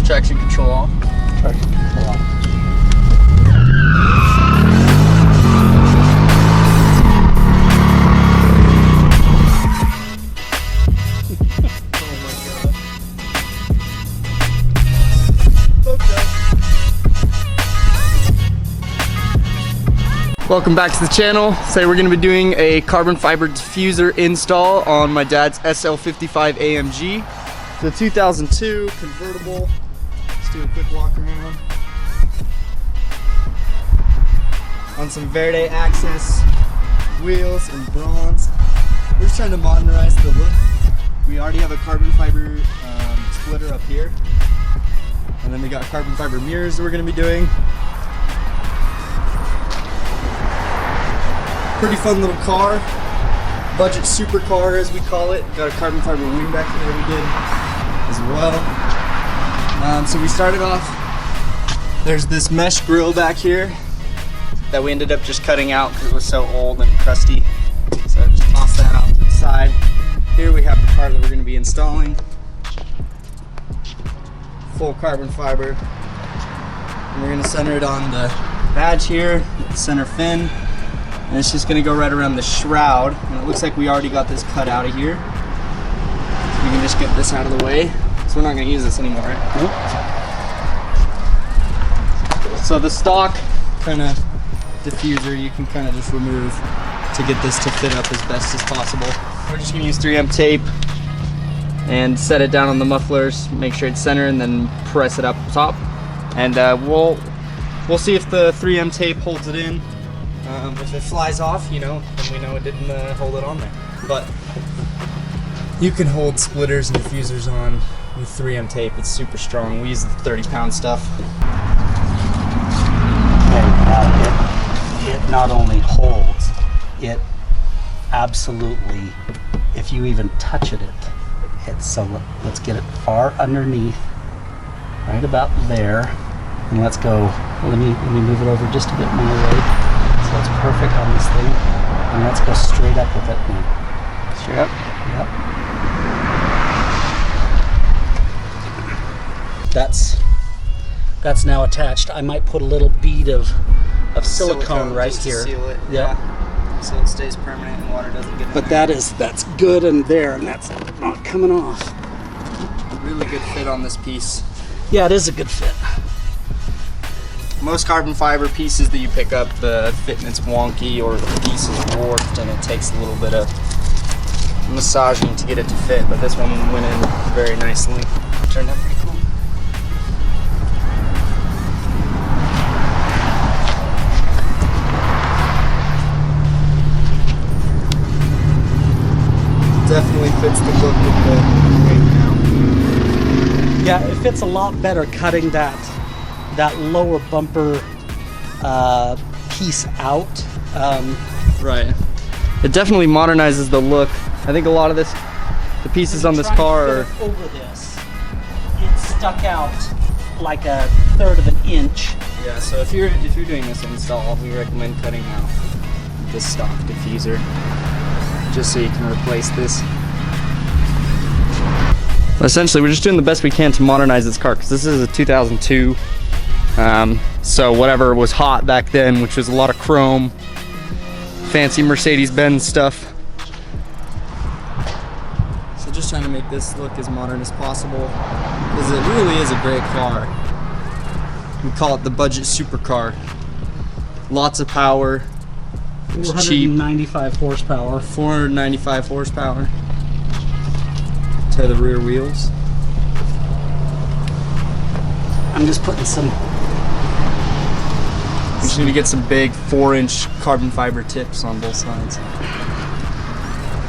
Traction control off. Traction control off. Welcome back to the channel. Today we're going to be doing a carbon fiber diffuser install on my dad's SL55 AMG. It's a 2002 convertible. Let's do a quick walk around. On some Verde Access wheels and bronze. We're just trying to modernize the look. We already have a carbon fiber splitter up here. And then we got carbon fiber mirrors that we're going to be doing. Pretty fun little car, budget supercar as we call it. Got a carbon fiber wing back here we did as well. So we started off, there's this mesh grill back here that we ended up just cutting out because it was so old and crusty. So I just tossed that out to the side. Here we have the part that we're going to be installing. Full carbon fiber. And we're going to center it on the badge here, the center fin. And it's just going to go right around the shroud. And it looks like we already got this cut out of here. So we can just get this out of the way. So we're not going to use this anymore, right? Nope. So the stock kind of diffuser you can kind of just remove to get this to fit up as best as possible. We're just going to use 3M tape and set it down on the mufflers, make sure it's centered, and then press it up top. And we'll see if the 3M tape holds it in. If it flies off, you know, then we know it didn't hold it on there. But you can hold splitters and diffusers on with 3M tape. It's super strong. We use the 30-pound stuff. Okay, now it not only holds, it absolutely, if you even touch it, so let's get it far underneath, right about there, and let's go. Let me move it over just a bit more way. So it's perfect on this thing, and let's go straight up with it now. Straight up? Yep. That's now attached. I might put a little bead of silicone right just here. To seal it. Yeah. So it stays permanent and water doesn't get in But there. that's good in there, and that's not coming off. Really good fit on this piece. Yeah, it is a good fit. Most carbon fiber pieces that you pick up, the fitment's wonky or the piece is warped and it takes a little bit of massaging to get it to fit, but this one went in very nicely. Turned out pretty cool. Definitely fits the look with the weight now. Yeah, it fits a lot better cutting that lower bumper piece out. Right. It definitely modernizes the look. I think a lot of the pieces on this car are over this. It stuck out like a third of an inch. Yeah, so if you're doing this install, we recommend cutting out this stock diffuser just so you can replace this. Essentially, we're just doing the best we can to modernize this car because this is a 2002. So whatever was hot back then, which was a lot of chrome, fancy Mercedes-Benz stuff. So just trying to make this look as modern as possible because it really is a great car. We call it the budget supercar. Lots of power. It's cheap. 495 horsepower. 495 horsepower. To the rear wheels. I'm just putting some. I'm just gonna get some big 4-inch carbon fiber tips on both sides.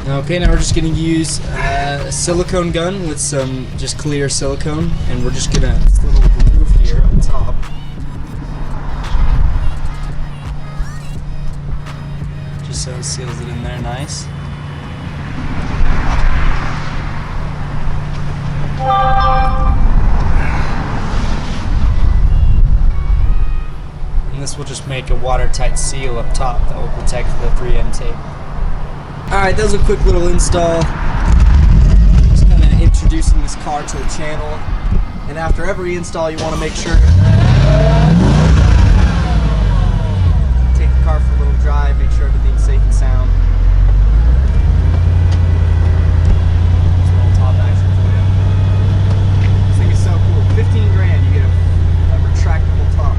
Okay, now we're just gonna use a silicone gun with some just clear silicone, and we're just gonna this little groove here on top. Just so it seals it in there nice. And this will just make a watertight seal up top that will protect the 3M tape. Alright, that was a quick little install. Just kind of introducing this car to the channel. And after every install, you want to make sure take the car for a little drive, make sure everything's safe and sound. It's a little top action for you. This thing is so cool. 15 grand, you get a retractable top.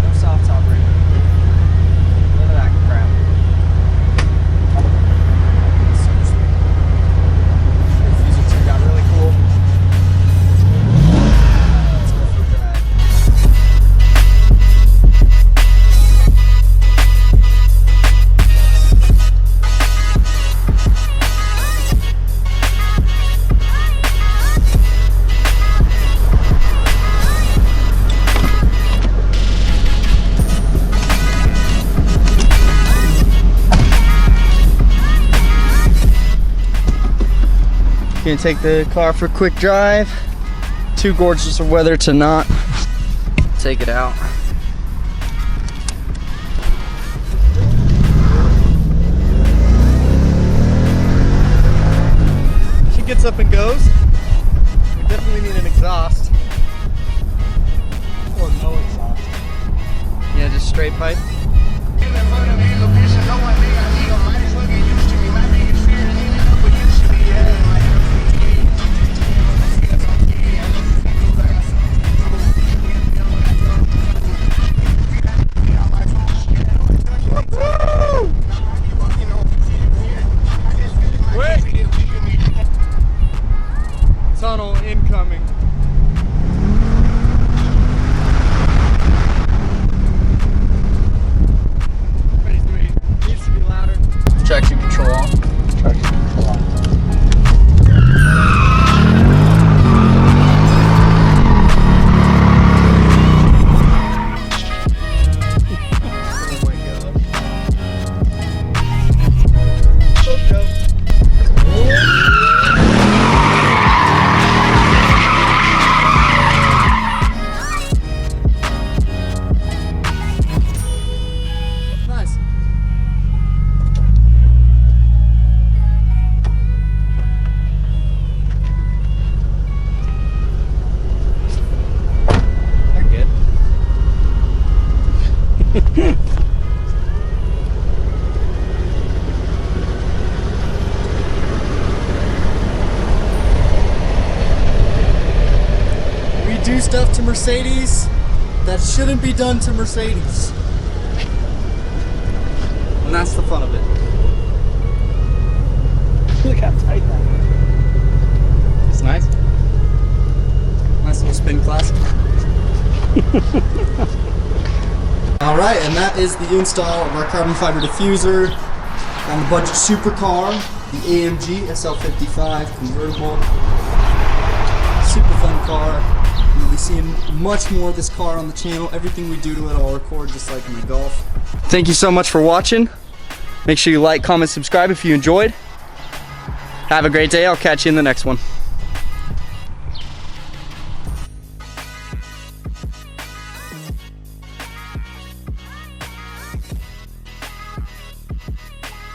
No soft top or anything. None of that crap. It's so sweet. The diffuser turned out really cool. Let's go for a drive. Gonna take the car for a quick drive. Too gorgeous of weather to not take it out. She gets up and goes. We definitely need an exhaust. Or no exhaust. Yeah, just straight pipe. Tunnel incoming. Needs to be louder. Traction control on. Traction control on. Nice. They're good. We do stuff to Mercedes that shouldn't be done to Mercedes. And that's the fun of it. Look how tight that is. It's nice. Nice little spin class. Alright, and that is the install of our carbon fiber diffuser on the budget supercar, the AMG SL55 convertible. Super fun car. You'll be seeing much more of this car on the channel. Everything we do to it, I'll record just like in the Golf. Thank you so much for watching. Make sure you like, comment, subscribe if you enjoyed. Have a great day. I'll catch you in the next one.